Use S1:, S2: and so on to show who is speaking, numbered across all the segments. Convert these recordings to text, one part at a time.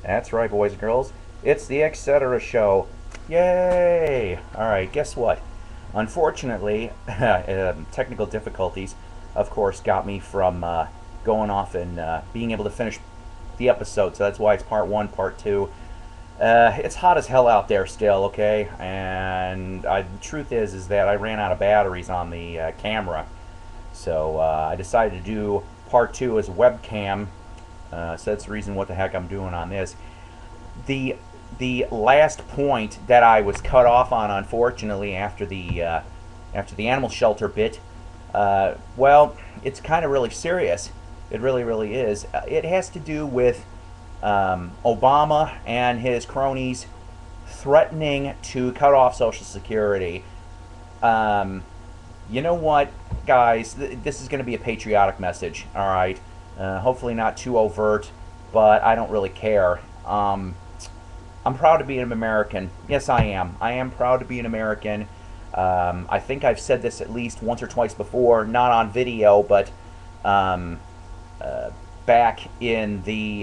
S1: That's right, boys and girls. It's the Etc.Show. Yay! Alright, guess what? Unfortunately, technical difficulties, of course, got me from going off and being able to finish the episode. So that's why it's part one, part two. It's hot as hell out there still, okay? And the truth is that I ran out of batteries on the camera. So I decided to do part two as a webcam. So that's the reason what the heck I'm doing on this. The the last point that I was cut off on, unfortunately, after the animal shelter bit, well, it's kind of really serious. It really is. It has to do with Obama and his cronies threatening to cut off Social Security. You know what, guys? This is going to be a patriotic message, all right? Hopefully not too overt, but I don't really care. I'm proud to be an American. Yes, I am. I am proud to be an American. I think I've said this at least once or twice before, not on video, but back in the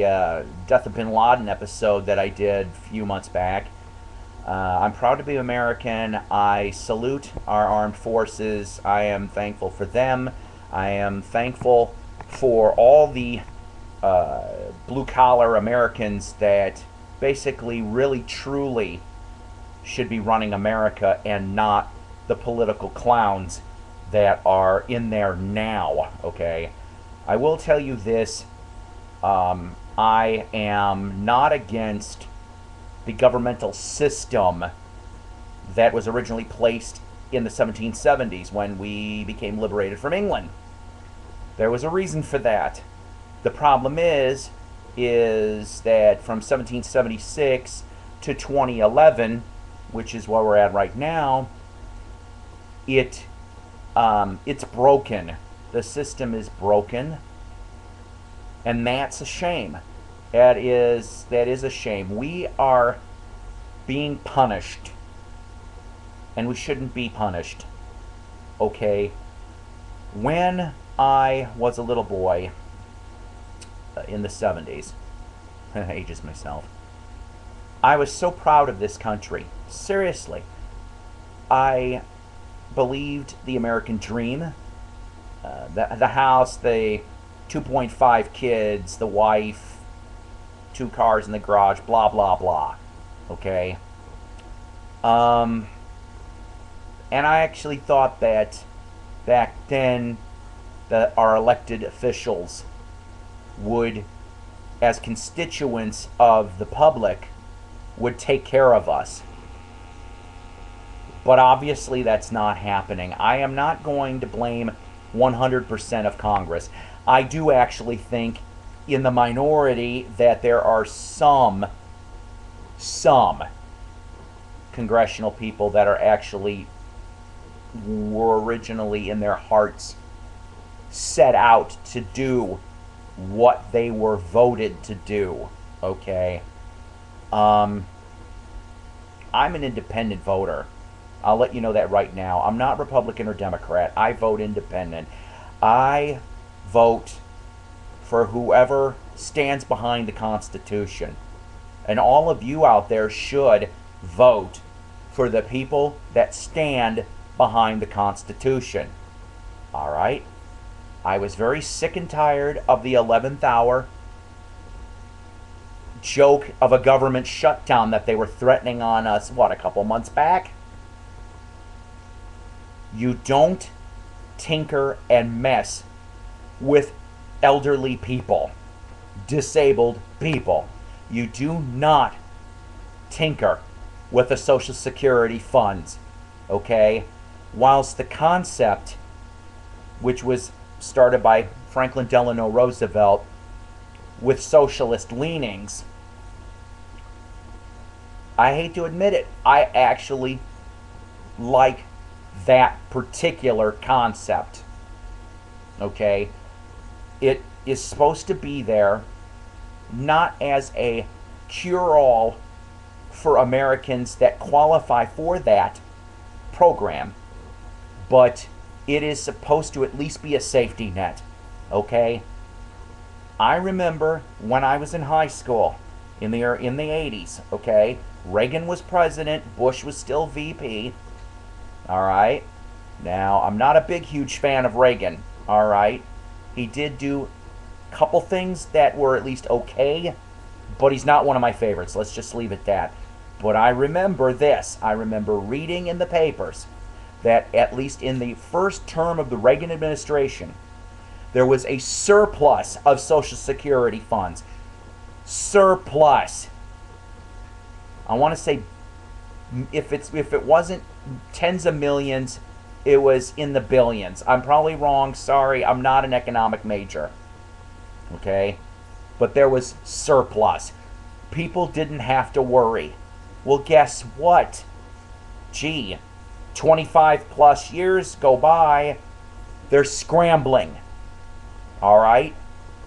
S1: Death of Bin Laden episode that I did a few months back. I'm proud to be American. I salute our armed forces. I am thankful for them. I am thankful for all the blue-collar Americans that basically really truly should be running America and not the political clowns that are in there now, okay? I will tell you this. I am not against the governmental system that was originally placed in the 1770s when we became liberated from England. There was a reason for that. The problem is that from 1776 to 2011, which is where we're at right now, it's broken. The system is broken, and that's a shame. That is a shame. We are being punished, and we shouldn't be punished. Okay? When I was a little boy in the 70s, ages myself, I was so proud of this country. Seriously. I believed the American dream. The house, the 2.5 kids, the wife, 2 cars in the garage, blah, blah, blah. Okay? And I actually thought that back then that our elected officials would, as constituents of the public, would take care of us. But obviously that's not happening. I am not going to blame 100% of Congress. I do actually think in the minority that there are some congressional people that are actually were originally in their hearts set out to do what they were voted to do. Okay? I'm an independent voter. I'll let you know that right now. I'm not Republican or Democrat. I vote independent. I vote for whoever stands behind the Constitution. And all of you out there should vote for the people that stand behind the Constitution. All right? I was very sick and tired of the 11th hour joke of a government shutdown that they were threatening on us, what, a couple months back? You don't tinker and mess with elderly people, disabled people. You do not tinker with the Social Security funds, okay? Whilst the concept, which was started by Franklin Delano Roosevelt with socialist leanings, I hate to admit it, I actually like that particular concept. Okay? It is supposed to be there not as a cure-all for Americans that qualify for that program, but it is supposed to at least be a safety net. Okay? I remember when I was in high school, in the 80s, okay? Reagan was president, Bush was still VP. All right? Now, I'm not a huge fan of Reagan, all right? He did do a couple things that were at least okay, but he's not one of my favorites. Let's just leave it that. But I remember this. I remember reading in the papers that at least in the first term of the Reagan administration, there was a surplus of Social Security funds. Surplus. I want to say, if it wasn't tens of millions, it was in the billions. I'm probably wrong. Sorry, I'm not an economic major. Okay? But there was surplus. People didn't have to worry. Well, guess what? Gee, 25 plus years go by. They're scrambling. All right?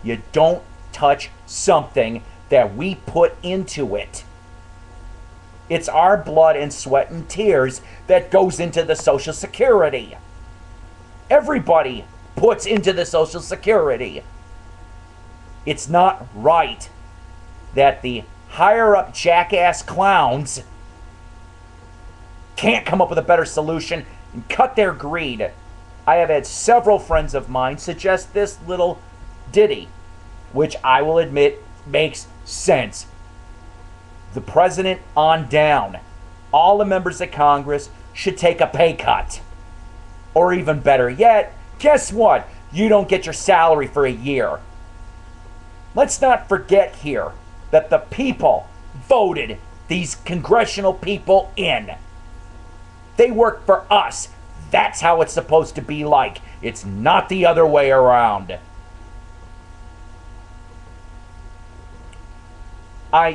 S1: You don't touch something that we put into it. It's our blood and sweat and tears that goes into the Social Security. Everybody puts into the Social Security. It's not right that the higher up jackass clowns can't come up with a better solution and cut their greed. I have had several friends of mine suggest this little ditty, which I will admit makes sense. The president on down, all the members of Congress should take a pay cut. Or even better yet, guess what? You don't get your salary for a year. Let's not forget here that the people voted these congressional people in. They work for us. That's how it's supposed to be like. It's not the other way around.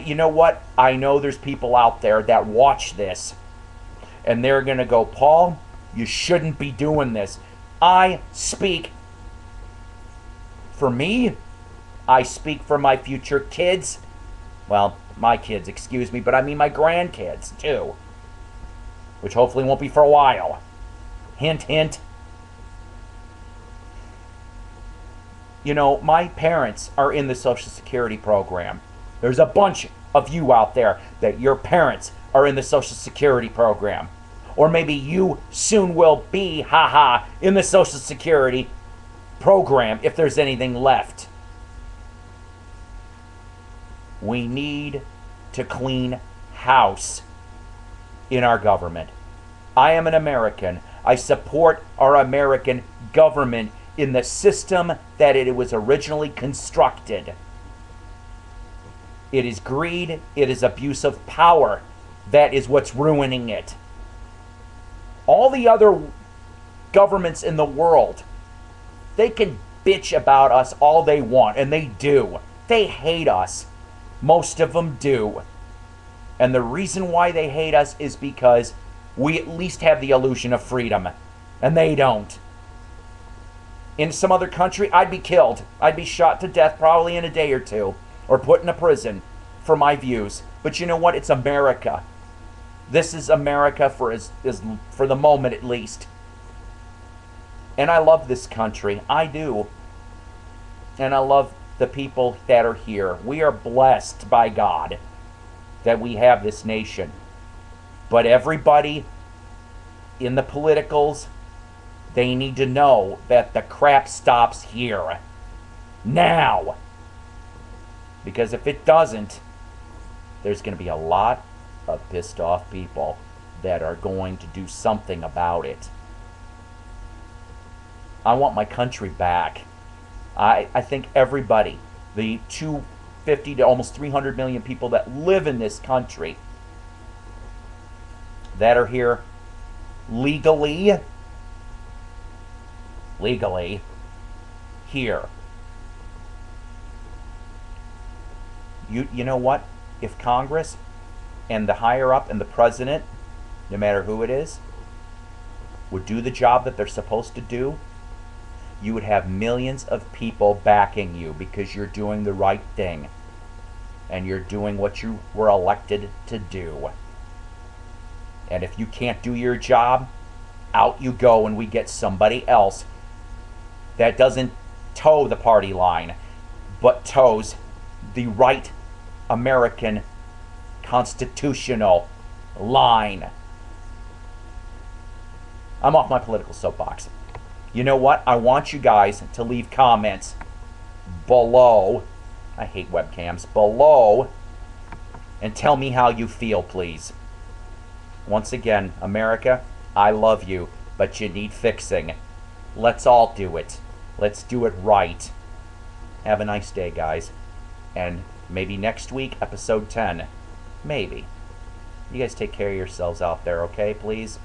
S1: You know what? I know there's people out there that watch this, and they're going to go, Paul, you shouldn't be doing this. I speak for me. I speak for my future kids. Well, my kids, excuse me, but I mean my grandkids, too. Which hopefully won't be for a while. Hint, hint. You know, my parents are in the Social Security program. There's a bunch of you out there that your parents are in the Social Security program. Or maybe you soon will be, in the Social Security program if there's anything left. We need to clean house in our government. I am an American. I support our American government in the system that it was originally constructed. It is greed. It is abuse of power. That is what's ruining it. All the other governments in the world, they can bitch about us all they want, and they do. They hate us. Most of them do. And the reason why they hate us is because we at least have the illusion of freedom, and they don't. In some other country, I'd be killed. I'd be shot to death probably in a day or two, or put in a prison for my views. But you know what? It's America. This is America for the moment at least. And I love this country. I do. And I love the people that are here. We are blessed by God that we have this nation. But everybody in the politicals, they need to know that the crap stops here. Now. Because if it doesn't, there's going to be a lot of pissed off people that are going to do something about it. I want my country back. I think everybody, the 250 to almost 300 million people that live in this country, that are here legally here. You know what? If Congress and the higher up and the president, no matter who it is, would do the job that they're supposed to do, you would have millions of people backing you because you're doing the right thing. And you're doing what you were elected to do. And if you can't do your job, out you go and we get somebody else that doesn't toe the party line, but toes the right American constitutional line. I'm off my political soapbox. You know what? I want you guys to leave comments below. I hate webcams. Below. And tell me how you feel, please. Once again, America, I love you, but you need fixing. Let's all do it. Let's do it right. Have a nice day, guys. And maybe next week, episode 10. Maybe. You guys take care of yourselves out there, okay, please?